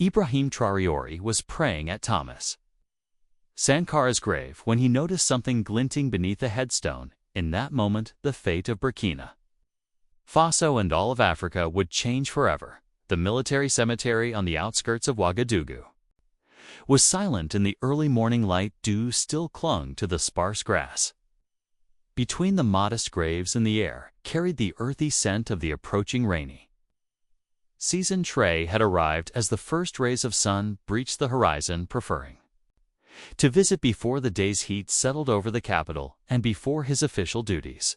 Ibrahim Traoré was praying at Thomas Sankara's grave when he noticed something glinting beneath a headstone. In that moment, the fate of Burkina Faso and all of Africa would change forever. The military cemetery on the outskirts of Ouagadougou was silent in the early morning light. Dew still clung to the sparse grass. Between the modest graves in the air carried the earthy scent of the approaching rainy season. Traoré had arrived as the first rays of sun breached the horizon, preferring to visit before the day's heat settled over the capital and before his official duties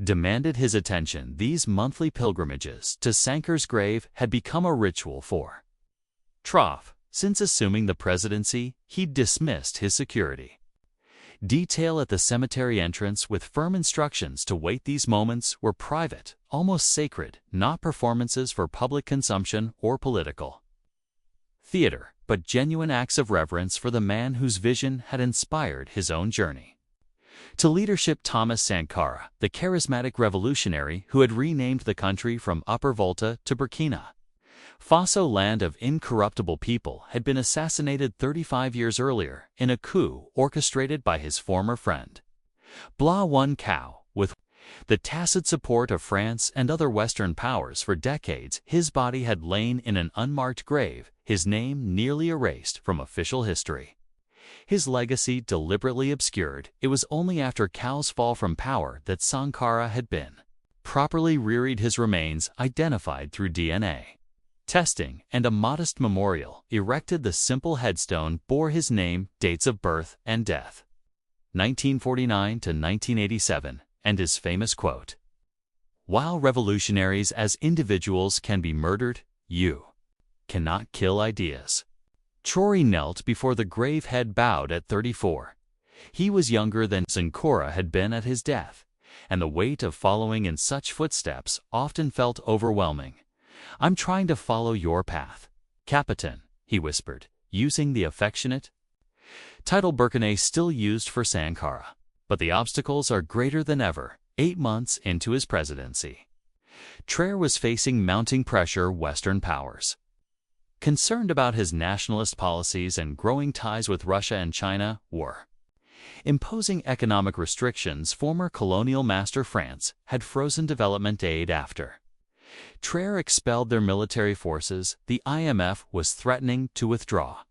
demanded his attention. These monthly pilgrimages to Sankara's grave had become a ritual for Traoré. Since assuming the presidency, he'd dismissed his security detail at the cemetery entrance with firm instructions to wait. These moments were private, almost sacred, not performances for public consumption or political theater, but genuine acts of reverence for the man whose vision had inspired his own journey to leadership. Thomas Sankara, the charismatic revolutionary who had renamed the country from Upper Volta to Burkina Faso, land of incorruptible people, had been assassinated 35 years earlier in a coup orchestrated by his former friend Blaise Compaoré. With the tacit support of France and other Western powers for decades, his body had lain in an unmarked grave, his name nearly erased from official history, his legacy deliberately obscured. It was only after Compaoré's fall from power that Sankara had been properly reared, his remains identified through DNA testing, and a modest memorial erected. The simple headstone bore his name, dates of birth and death, 1949 to 1987, and his famous quote, "While revolutionaries as individuals can be murdered, you cannot kill ideas." Traoré knelt before the grave, head bowed. At 34, he was younger than Sankara had been at his death, and the weight of following in such footsteps often felt overwhelming. "I'm trying to follow your path, Captain," he whispered, using the affectionate title Burkina still used for Sankara. But the obstacles are greater than ever. 8 months into his presidency, Traoré was facing mounting pressure. Western powers, concerned about his nationalist policies and growing ties with Russia and China, were imposing economic restrictions. Former colonial master France had frozen development aid after Traoré expelled their military forces. The IMF was threatening to withdraw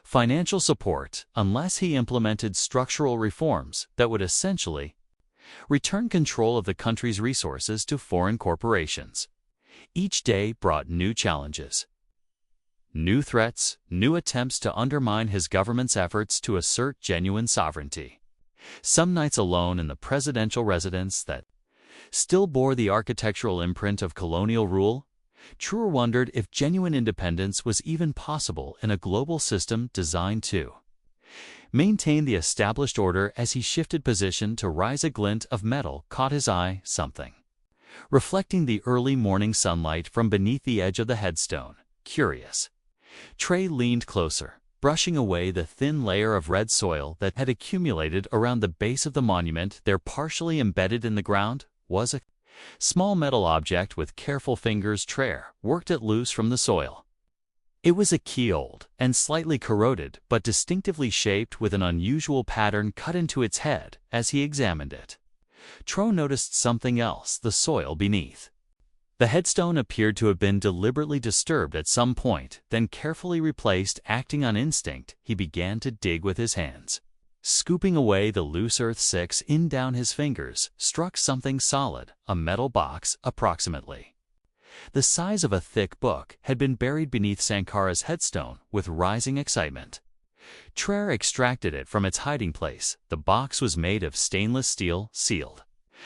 financial support unless he implemented structural reforms that would essentially return control of the country's resources to foreign corporations. Each day brought new challenges, new threats, new attempts to undermine his government's efforts to assert genuine sovereignty. Some nights alone in the presidential residence that still bore the architectural imprint of colonial rule, Traoré wondered if genuine independence was even possible in a global system designed to maintain the established order. As he shifted position to rise, a glint of metal caught his eye, something reflecting the early morning sunlight from beneath the edge of the headstone. Curious, Traoré leaned closer, brushing away the thin layer of red soil that had accumulated around the base of the monument. There, partially embedded in the ground, was a small metal object. With careful fingers, Traoré worked it loose from the soil. It was a key, old and slightly corroded, but distinctively shaped, with an unusual pattern cut into its head. As he examined it, Traoré noticed something else: the soil beneath the headstone appeared to have been deliberately disturbed at some point, then carefully replaced. Acting on instinct, he began to dig with his hands, scooping away the loose earth. 6 in down his fingers struck something solid, a metal box approximately the size of a thick book had been buried beneath Sankara's headstone. With rising excitement, Traoré extracted it from its hiding place. The box was made of stainless steel, sealed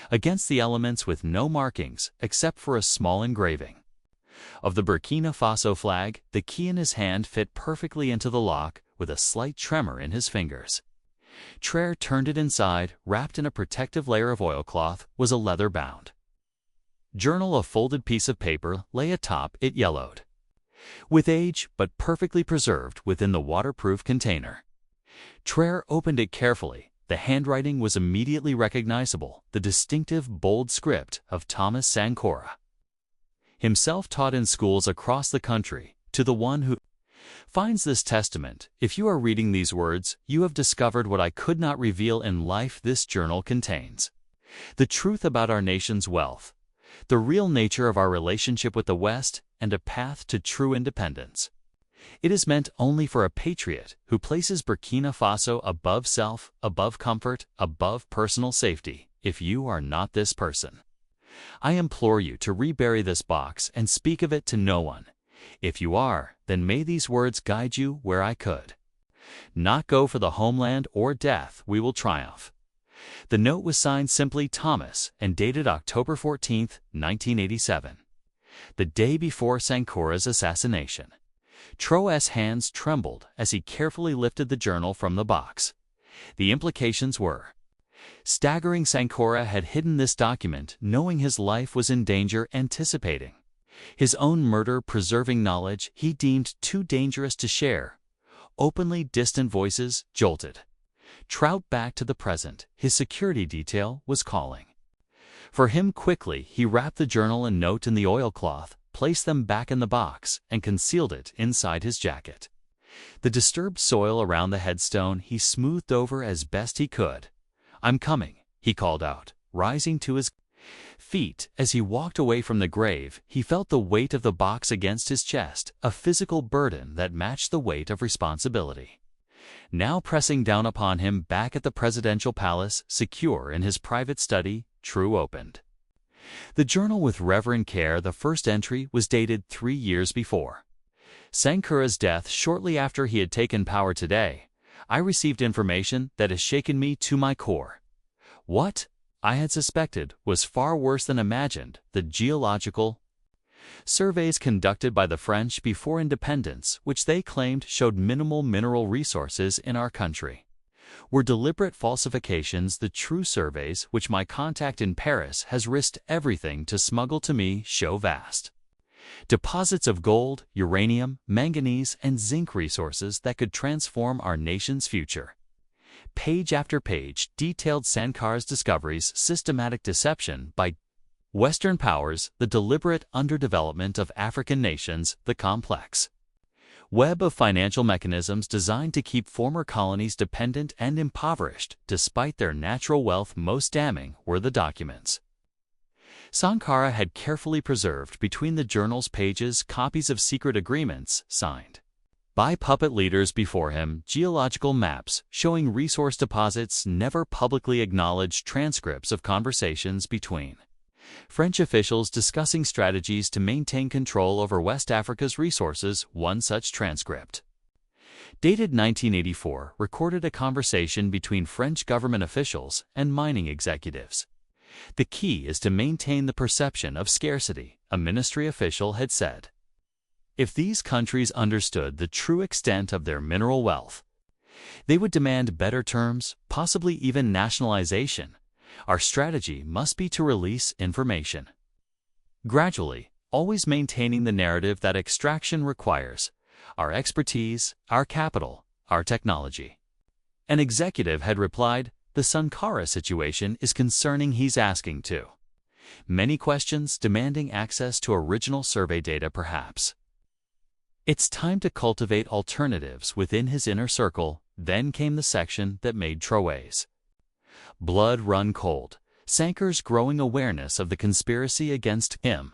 against the elements, with no markings except for a small engraving of the Burkina Faso flag. The key in his hand fit perfectly into the lock. With a slight tremor in his fingers, Traoré turned it inside. Wrapped in a protective layer of oilcloth was a leather-bound journal. A folded piece of paper lay atop it, yellowed with age but perfectly preserved within the waterproof container. Traoré opened it carefully. The handwriting was immediately recognizable, the distinctive, bold script of Thomas Sankara, himself taught in schools across the country. To the one who finds this testament, if you are reading these words, you have discovered what I could not reveal in life. This journal contains the truth about our nation's wealth, the real nature of our relationship with the West, and a path to true independence. It is meant only for a patriot who places Burkina Faso above self, above comfort, above personal safety. If you are not this person, I implore you to rebury this box and speak of it to no one. If you are, then may these words guide you where I could not go. For the homeland or death, we will triumph. The note was signed simply Thomas and dated October 14, 1987, the day before Sankara's assassination. Traoré's hands trembled as he carefully lifted the journal from the box. The implications were staggering. Sankara had hidden this document, knowing his life was in danger, anticipating his own murder, preserving knowledge he deemed too dangerous to share. Openly distant voices jolted Traoré back to the present. His security detail was calling for him. Quickly, he wrapped the journal and note in the oilcloth, placed them back in the box, and concealed it inside his jacket. The disturbed soil around the headstone he smoothed over as best he could. "I'm coming," he called out, rising to his feet. As he walked away from the grave, he felt the weight of the box against his chest, a physical burden that matched the weight of responsibility now pressing down upon him. Back at the presidential palace, secure in his private study, Traoré opened the journal with reverent care. The first entry was dated 3 years before Sankara's death. Shortly after he had taken power today, I received information that has shaken me to my core. What I had suspected was far worse than imagined. The geological surveys conducted by the French before independence, which they claimed showed minimal mineral resources in our country, were deliberate falsifications. The true surveys, which my contact in Paris has risked everything to smuggle to me, show vast deposits of gold, uranium, manganese, and zinc resources that could transform our nation's future. Page after page detailed Sankara's discoveries, systematic deception by Western powers, the deliberate underdevelopment of African nations, the complex web of financial mechanisms designed to keep former colonies dependent and impoverished despite their natural wealth. Most damning were the documents Sankara had carefully preserved between the journal's pages, copies of secret agreements signed by puppet leaders before him, geological maps showing resource deposits never publicly acknowledged, transcripts of conversations between French officials discussing strategies to maintain control over West Africa's resources. One such transcript, dated 1984, recorded a conversation between French government officials and mining executives. "The key is to maintain the perception of scarcity," a ministry official had said. "If these countries understood the true extent of their mineral wealth, they would demand better terms, possibly even nationalization. Our strategy must be to release information gradually, always maintaining the narrative that extraction requires our expertise, our capital, our technology." An executive had replied, "The Sankara situation is concerning. He's asking too many questions, demanding access to original survey data perhaps. It's time to cultivate alternatives within his inner circle." Then came the section that made Traoré's blood run cold. Sankara's growing awareness of the conspiracy against him.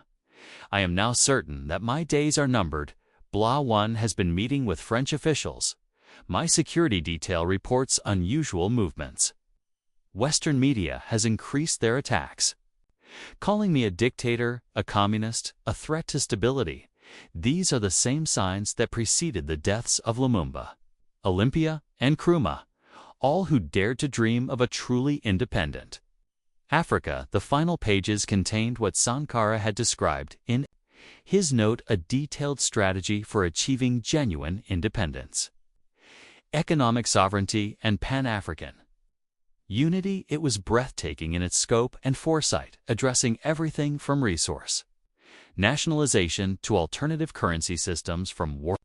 "I am now certain that my days are numbered. Blah 1 has been meeting with French officials. My security detail reports unusual movements. Western media has increased their attacks, calling me a dictator, a communist, a threat to stability. These are the same signs that preceded the deaths of Lumumba, Olympia, and Nkrumah, all who dared to dream of a truly independent Africa." The final pages contained what Sankara had described in his note, a detailed strategy for achieving genuine independence, economic sovereignty, and Pan-African unity. It was breathtaking in its scope and foresight, addressing everything from resource nationalization to alternative currency systems, from war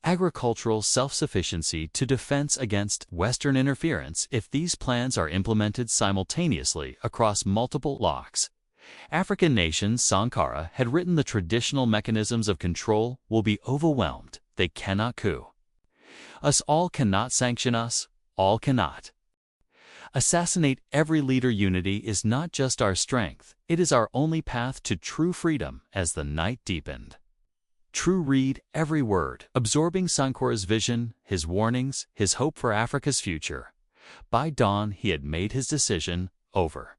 agricultural self-sufficiency to defense against Western interference. If these plans are implemented simultaneously across multiple blocks, African nations, Sankara, had written the traditional mechanisms of control will be overwhelmed, they cannot coup. Us all cannot sanction us, all cannot. Assassinate every leader. Unity is not just our strength, it is our only path to true freedom as the night deepened. True read every word, absorbing Sankara's vision, his warnings, his hope for Africa's future. By dawn, he had made his decision. Over.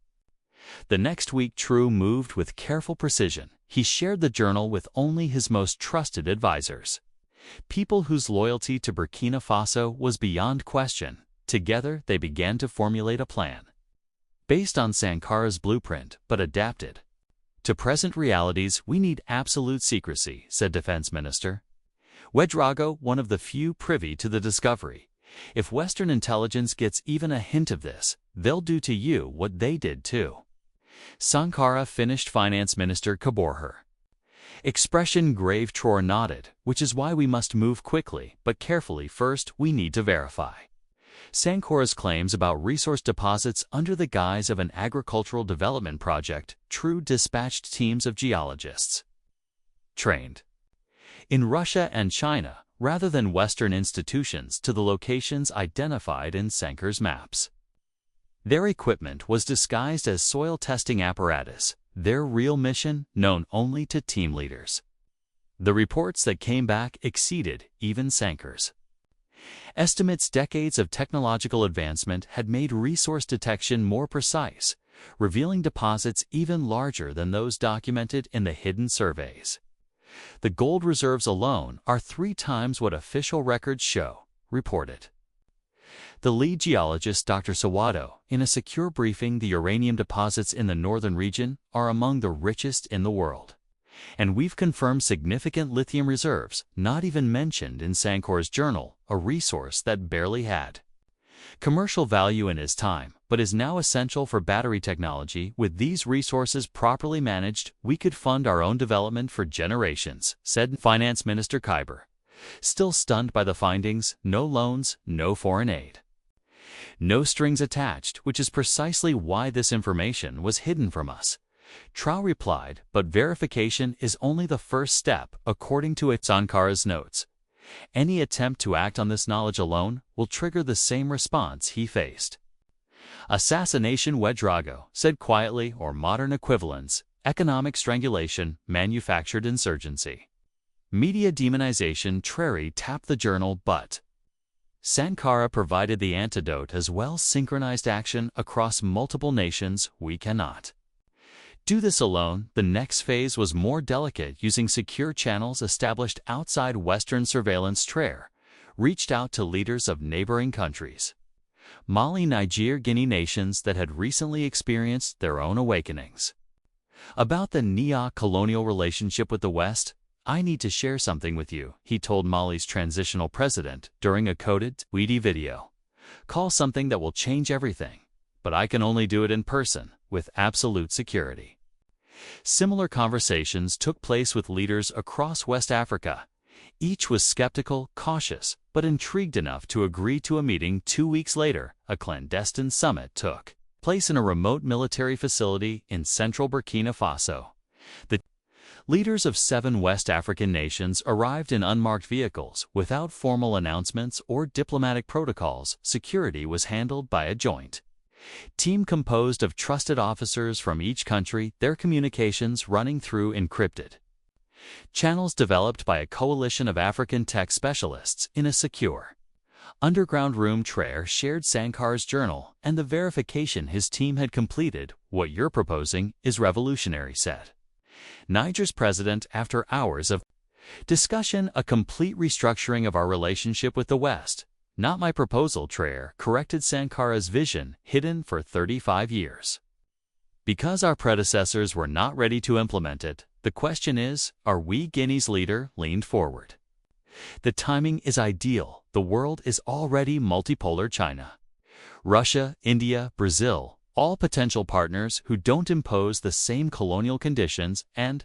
The next week, True moved with careful precision. He shared the journal with only his most trusted advisors. People whose loyalty to Burkina Faso was beyond question. Together, they began to formulate a plan. Based on Sankara's blueprint, but adapted to present realities. We need absolute secrecy, said Defense Minister Ouagadougou, one of the few privy to the discovery. If Western intelligence gets even a hint of this, they'll do to you what they did too. Sankara finished. Finance Minister Kaborher. Expression grave. Traoré nodded, which is why we must move quickly, but carefully. First, we need to verify Sankara's claims about resource deposits under the guise of an agricultural development project. True dispatched teams of geologists trained in Russia and China, rather than Western institutions, to the locations identified in Sankara's maps. Their equipment was disguised as soil testing apparatus, their real mission known only to team leaders. The reports that came back exceeded even Sankara's estimates. Decades of technological advancement had made resource detection more precise, revealing deposits even larger than those documented in the hidden surveys. The gold reserves alone are 3 times what official records show, reported the lead geologist Dr. Sawado. In a secure briefing, the uranium deposits in the northern region are among the richest in the world. And we've confirmed significant lithium reserves, not even mentioned in Sankara's journal, a resource that barely had commercial value in his time, but is now essential for battery technology. With these resources properly managed, we could fund our own development for generations, said Finance Minister Khyber. Still stunned by the findings, no loans, no foreign aid, no strings attached, which is precisely why this information was hidden from us. Traoré replied, but verification is only the first step, according to Sankara's notes. Any attempt to act on this knowledge alone will trigger the same response he faced. Assassination. Ouagadougou said quietly, or modern equivalents, economic strangulation, manufactured insurgency, media demonization. Traoré tapped the journal, but Sankara provided the antidote as well. Synchronized action across multiple nations. We cannot do this alone. The next phase was more delicate, using secure channels established outside Western surveillance. Traoré reached out to leaders of neighboring countries, Mali, Niger, Guinea, nations that had recently experienced their own awakenings about the neo-colonial relationship with the West. I need to share something with you, he told Mali's transitional president during a coded video call, something that will change everything, but I can only do it in person, with absolute security. Similar conversations took place with leaders across West Africa. Each was skeptical, cautious, but intrigued enough to agree to a meeting. 2 weeks later, a clandestine summit took place in a remote military facility in central Burkina Faso. The leaders of 7 West African nations arrived in unmarked vehicles without formal announcements or diplomatic protocols. Security was handled by a joint team composed of trusted officers from each country, their communications running through encrypted channels developed by a coalition of African tech specialists in a secure underground room. Traoré shared Sankara's journal and the verification his team had completed. What you're proposing is revolutionary, said Niger's president after hours of discussion. A complete restructuring of our relationship with the West. Not my proposal, Traoré corrected Sankara's vision, hidden for 35 years. Because our predecessors were not ready to implement it, the question is, are we? Guinea's leader leaned forward. The timing is ideal. The world is already multipolar. China, Russia, India, Brazil, all potential partners who don't impose the same colonial conditions, and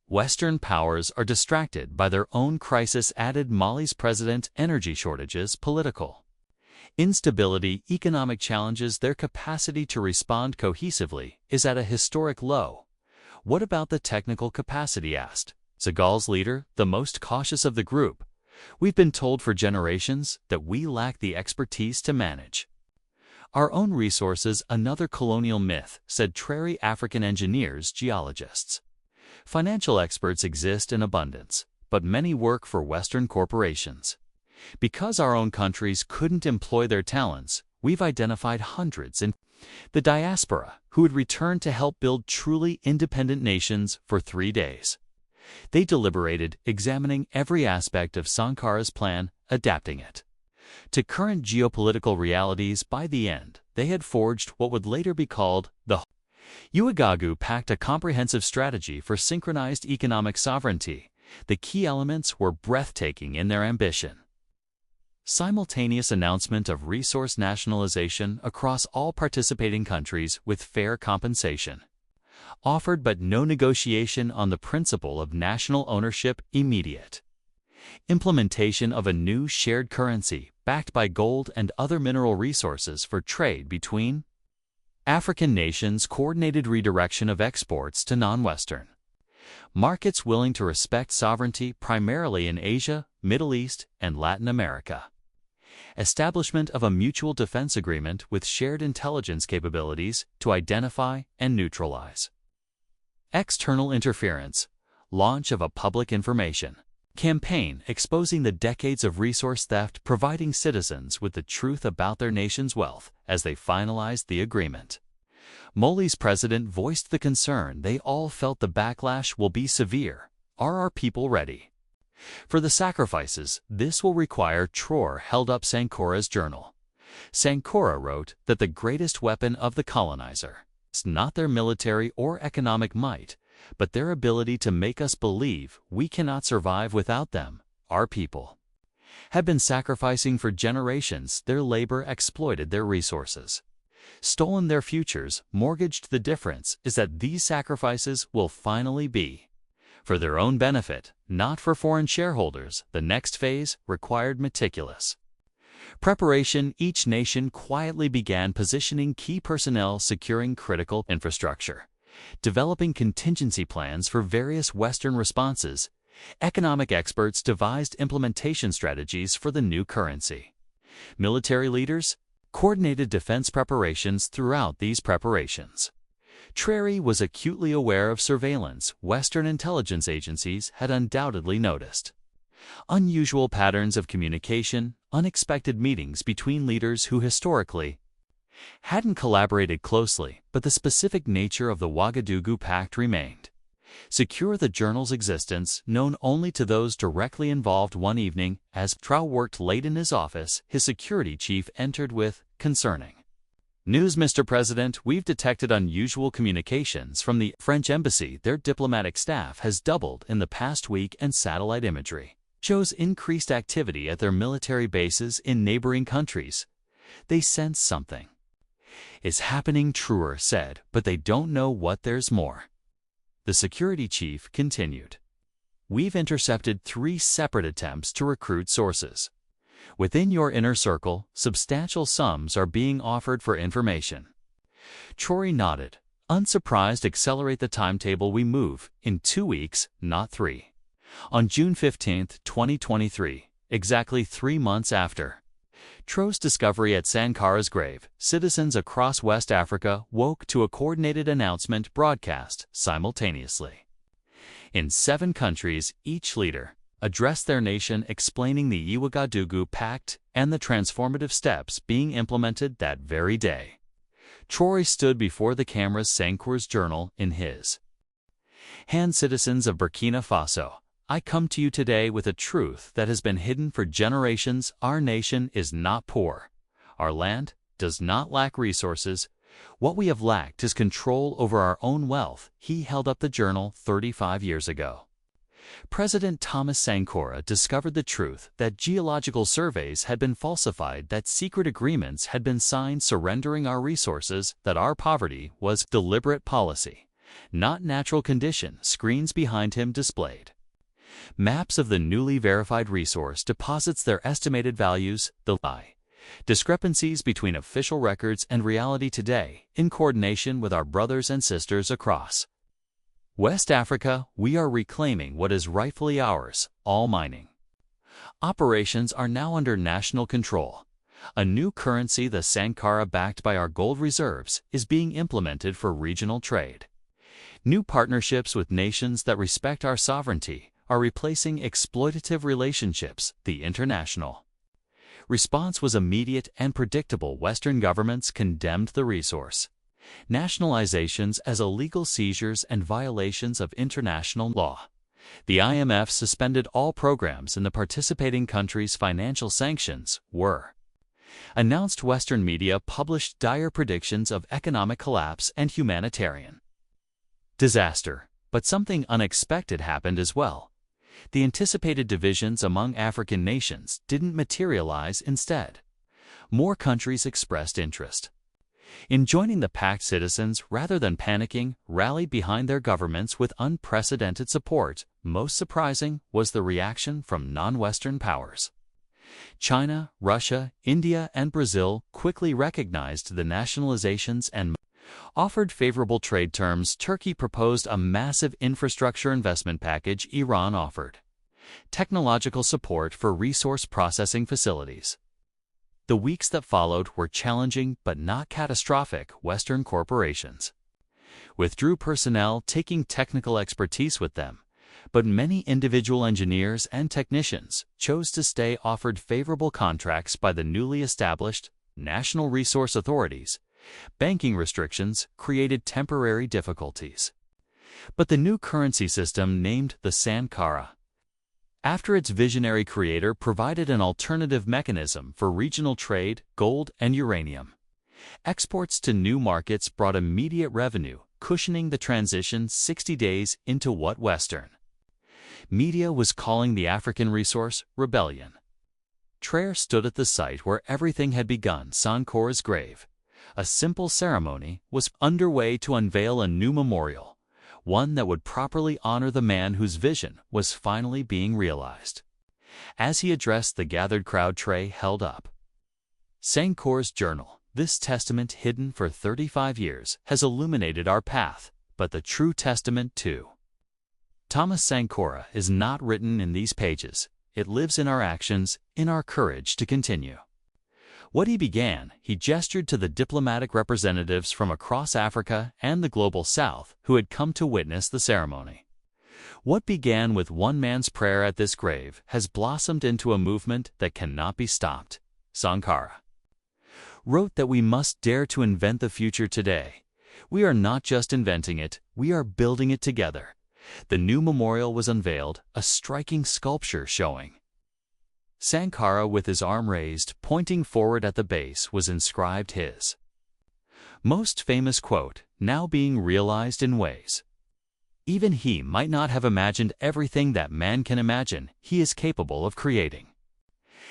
Western powers are distracted by their own crisis, added Mali's president. Energy shortages, political Instability, economic challenges, their capacity to respond cohesively is at a historic low. What about the technical capacity? Asked Senegal's leader, the most cautious of the group. We've been told for generations that we lack the expertise to manage our own resources, another colonial myth, said Traoré. African engineers, geologists, financial experts exist in abundance, but many work for Western corporations. Because our own countries couldn't employ their talents, we've identified hundreds in the diaspora who would return to help build truly independent nations for 3 days. They deliberated, examining every aspect of Sankara's plan, adapting it to current geopolitical realities. By the end, they had forged what would later be called the Ouagadougou Pact, a comprehensive strategy for synchronized economic sovereignty. The key elements were breathtaking in their ambition. Simultaneous announcement of resource nationalization across all participating countries with fair compensation offered, but no negotiation on the principle of national ownership. Immediate implementation of a new shared currency backed by gold and other mineral resources for trade between African nations. Coordinated redirection of exports to non-Western markets willing to respect sovereignty, primarily in Asia, Middle East, and Latin America. Establishment of a mutual defense agreement with shared intelligence capabilities to identify and neutralize external interference. Launch of a public information campaign exposing the decades of resource theft, providing citizens with the truth about their nation's wealth as they finalized the agreement. Mali's president voiced the concern they all felt the backlash will be severe. Are our people ready for the sacrifices this will require? Traoré held up Sankara's journal. Sankara wrote that the greatest weapon of the colonizer is not their military or economic might, but their ability to make us believe we cannot survive without them. Our people have been sacrificing for generations. Their labor exploited their resources, stolen their futures, mortgaged. The difference is that these sacrifices will finally be for their own benefit, not for foreign shareholders. The next phase required meticulous preparation. Each nation quietly began positioning key personnel, securing critical infrastructure, developing contingency plans for various Western responses. Economic experts devised implementation strategies for the new currency. Military leaders coordinated defense preparations. Throughout these preparations, Traoré was acutely aware of surveillance. Western intelligence agencies had undoubtedly noticed unusual patterns of communication, unexpected meetings between leaders who historically hadn't collaborated closely, but the specific nature of the Ouagadougou Pact remained secure. The journal's existence known only to those directly involved. One evening, as Traoré worked late in his office, his security chief entered with concerning news. Mr. President, we've detected unusual communications from the French embassy. Their diplomatic staff has doubled in the past week, and satellite imagery shows increased activity at their military bases in neighboring countries. They sense something is happening, Traoré said, but they don't know what. There's more. The security chief continued. We've intercepted 3 separate attempts to recruit sources. Within your inner circle, substantial sums are being offered for information. Traoré nodded. Unsurprised. Accelerate the timetable. We move in 2 weeks, not 3. On June 15, 2023, exactly 3 months after Traoré's discovery at Sankara's grave, citizens across West Africa woke to a coordinated announcement broadcast simultaneously. In 7 countries, each leader addressed their nation, explaining the Ouagadougou Pact and the transformative steps being implemented that very day. Traoré stood before the cameras, Sankara's journal in his hand. Citizens of Burkina Faso, I come to you today with a truth that has been hidden for generations. Our nation is not poor. Our land does not lack resources. What we have lacked is control over our own wealth. He held up the journal 35 years ago. President Thomas Sankara discovered the truth that geological surveys had been falsified, that secret agreements had been signed surrendering our resources, that our poverty was deliberate policy, not natural condition. Screens behind him displayed maps of the newly verified resource deposits, their estimated values. The lie Discrepancies between official records and reality today, in coordination with our brothers and sisters across West Africa, we are reclaiming what is rightfully ours, all mining. Operations are now under national control. A new currency, the Sankara backed by our gold reserves, is being implemented for regional trade. New partnerships with nations that respect our sovereignty are replacing exploitative relationships, the international. Response was immediate and predictable. Western governments condemned the resource. Nationalizations as illegal seizures and violations of international law. The IMF suspended all programs and the participating countries' financial sanctions were announced. Western media published dire predictions of economic collapse and humanitarian disaster. But something unexpected happened as well. The anticipated divisions among African nations didn't materialize. Instead, more countries expressed interest in joining the pact. Citizens, rather than panicking, rallied behind their governments with unprecedented support. Most surprising was the reaction from non-Western powers. China, Russia, India, and Brazil quickly recognized the nationalizations and offered favorable trade terms. Turkey proposed a massive infrastructure investment package. Iran offered technological support for resource processing facilities. The weeks that followed were challenging but not catastrophic. Western corporations withdrew personnel, taking technical expertise with them, but many individual engineers and technicians chose to stay. Offered favorable contracts by the newly established national resource authorities. Banking restrictions created temporary difficulties. But the new currency system, named the Sankara, after its visionary creator, provided an alternative mechanism for regional trade. Gold and uranium exports to new markets brought immediate revenue, cushioning the transition 60 days into what Western media was calling the African resource rebellion. Traoré stood at the site where everything had begun, Sankara's grave. A simple ceremony was underway to unveil a new memorial, one that would properly honor the man whose vision was finally being realized. As he addressed the gathered crowd, Traoré held up Sankara's journal. This testament, hidden for 35 years, has illuminated our path, but the true testament to Thomas Sankara is not written in these pages. It lives in our actions, in our courage to continue what he began. He gestured to the diplomatic representatives from across Africa and the global South who had come to witness the ceremony. What began with one man's prayer at this grave has blossomed into a movement that cannot be stopped. Sankara wrote that we must dare to invent the future today. We are not just inventing it, we are building it together. The new memorial was unveiled, a striking sculpture showing Sankara with his arm raised, pointing forward. At the base was inscribed his most famous quote, now being realized in ways even he might not have imagined. Everything that man can imagine, he is capable of creating.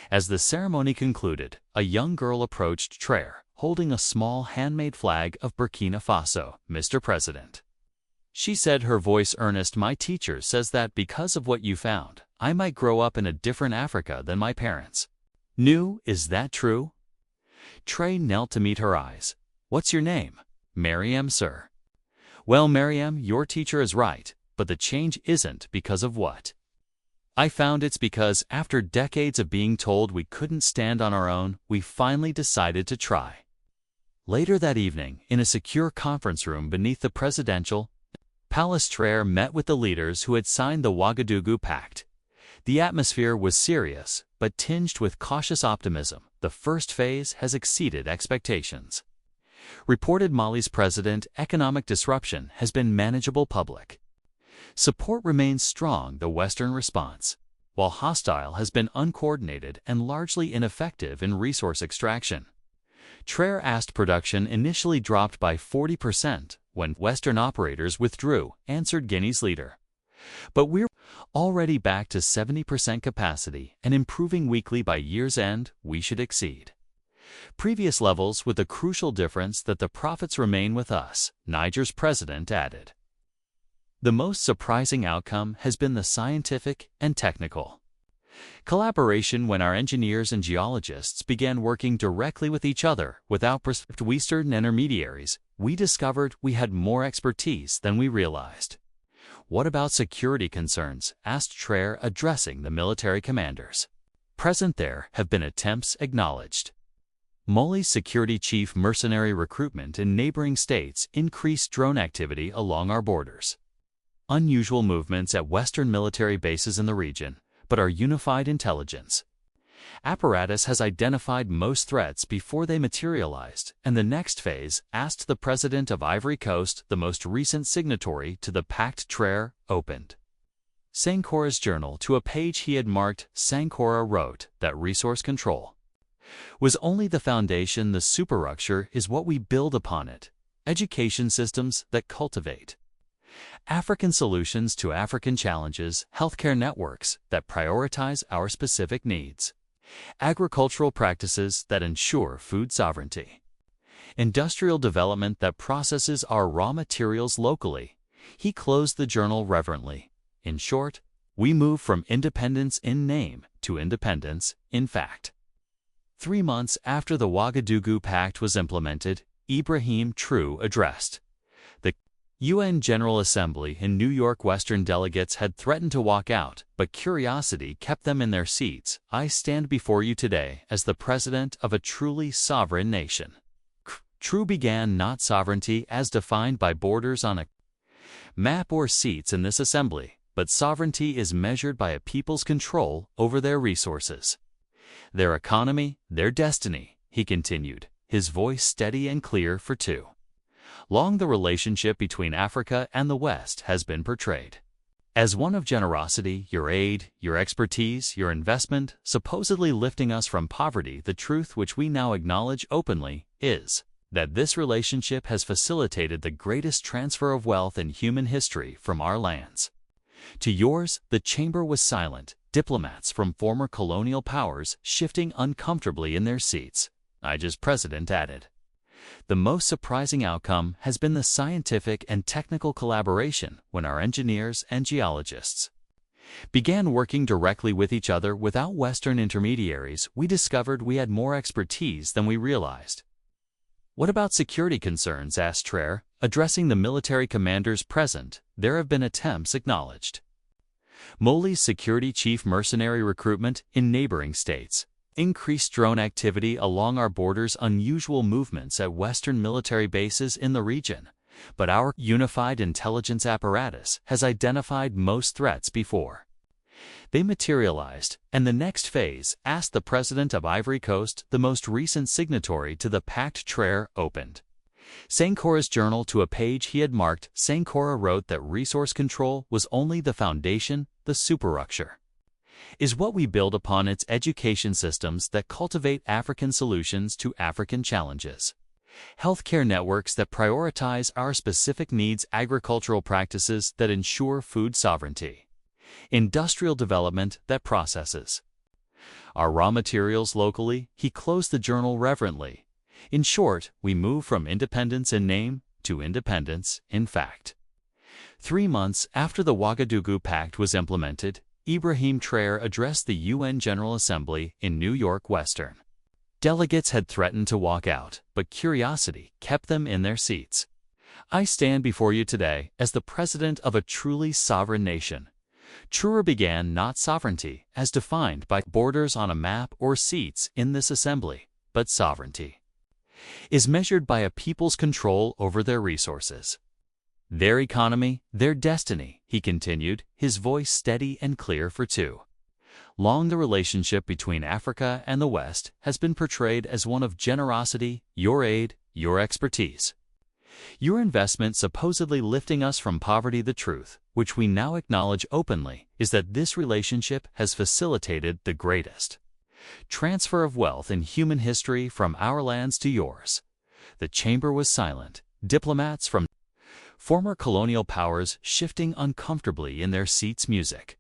As the ceremony concluded, a young girl approached Traoré, holding a small handmade flag of Burkina Faso. Mr. President, she said, her voice earnest, my teacher says that because of what you found, I might grow up in a different Africa than my parents knew. Is that true? Traoré knelt to meet her eyes. What's your name? Mariam, sir. Well, Mariam, your teacher is right, but the change isn't because of what I found. It's because after decades of being told we couldn't stand on our own, we finally decided to try. Later that evening, in a secure conference room beneath the presidential palace, Traoré met with the leaders who had signed the Ouagadougou Pact. The atmosphere was serious, but tinged with cautious optimism. The first phase has exceeded expectations, reported Mali's president. Economic disruption has been manageable. Public support remains strong. The Western response, while hostile, has been uncoordinated and largely ineffective in resource extraction. Traoré asked production initially dropped by 40% when Western operators withdrew, answered Guinea's leader. But we're already back to 70% capacity and improving weekly. By year's end, we should exceed previous levels, with the crucial difference that the profits remain with us, Niger's president added. The most surprising outcome has been the scientific and technical Collaboration when our engineers and geologists began working directly with each other without Western intermediaries, we discovered we had more expertise than we realized. What about security concerns? Asked Traoré, addressing the military commanders. Present there have been attempts acknowledged. Mali's security chief mercenary recruitment in neighboring states increased drone activity along our borders. Unusual movements at Western military bases in the region, but our unified intelligence apparatus has identified most threats before they materialized, and the next phase, asked the president of Ivory Coast, the most recent signatory to the pact. Traoré opened Sankara's journal to a page he had marked. Sankara wrote that resource control was only the foundation. The superstructure is what we build upon it. Education systems that cultivate African solutions to African challenges, healthcare networks that prioritize our specific needs, agricultural practices that ensure food sovereignty, industrial development that processes our raw materials locally. He closed the journal reverently. In short, we move from independence in name to independence in fact. 3 months after the Ouagadougou Pact was implemented, Ibrahim Traoré addressed the UN General Assembly in New York. Western delegates had threatened to walk out, but curiosity kept them in their seats. I stand before you today as the president of a truly sovereign nation. Traoré began, not sovereignty as defined by borders on a map or seats in this assembly, but sovereignty is measured by a people's control over their resources, their economy, their destiny, he continued, his voice steady and clear. For too long the relationship between Africa and the West has been portrayed as one of generosity, your aid, your expertise, your investment, supposedly lifting us from poverty. The truth, which we now acknowledge openly, is that this relationship has facilitated the greatest transfer of wealth in human history from our lands to yours. The chamber was silent, diplomats from former colonial powers shifting uncomfortably in their seats. Niger's president added, the most surprising outcome has been the scientific and technical collaboration when our engineers and geologists began working directly with each other without Western intermediaries. We discovered we had more expertise than we realized. What about security concerns? Asked Traoré, addressing the military commanders present. There have been attempts acknowledged. Mali's security chief mercenary recruitment in neighboring states, increased drone activity along our borders, unusual movements at Western military bases in the region, but our unified intelligence apparatus has identified most threats before they materialized. And the next phase, asked the president of Ivory Coast, the most recent signatory to the pact. Traoré opened Sankara's journal to a page he had marked. Sankara wrote that resource control was only the foundation. The superstructure is what we build upon its education systems that cultivate African solutions to African challenges, healthcare networks that prioritize our specific needs, agricultural practices that ensure food sovereignty, industrial development that processes our raw materials locally. He closed the journal reverently. In short, we move from independence in name to independence in fact. 3 months after the Ouagadougou Pact was implemented, Ibrahim Traoré addressed the UN General Assembly in New York. Western delegates had threatened to walk out, but curiosity kept them in their seats. I stand before you today as the president of a truly sovereign nation. Traoré began, not sovereignty as defined by borders on a map or seats in this assembly, but sovereignty is measured by a people's control over their resources, their economy, their destiny, he continued, his voice steady and clear. For too long the relationship between Africa and the West has been portrayed as one of generosity, your aid, your expertise, your investment, supposedly lifting us from poverty. The truth, which we now acknowledge openly, is that this relationship has facilitated the greatest transfer of wealth in human history from our lands to yours. The chamber was silent, diplomats from former colonial powers shifting uncomfortably in their seats. Music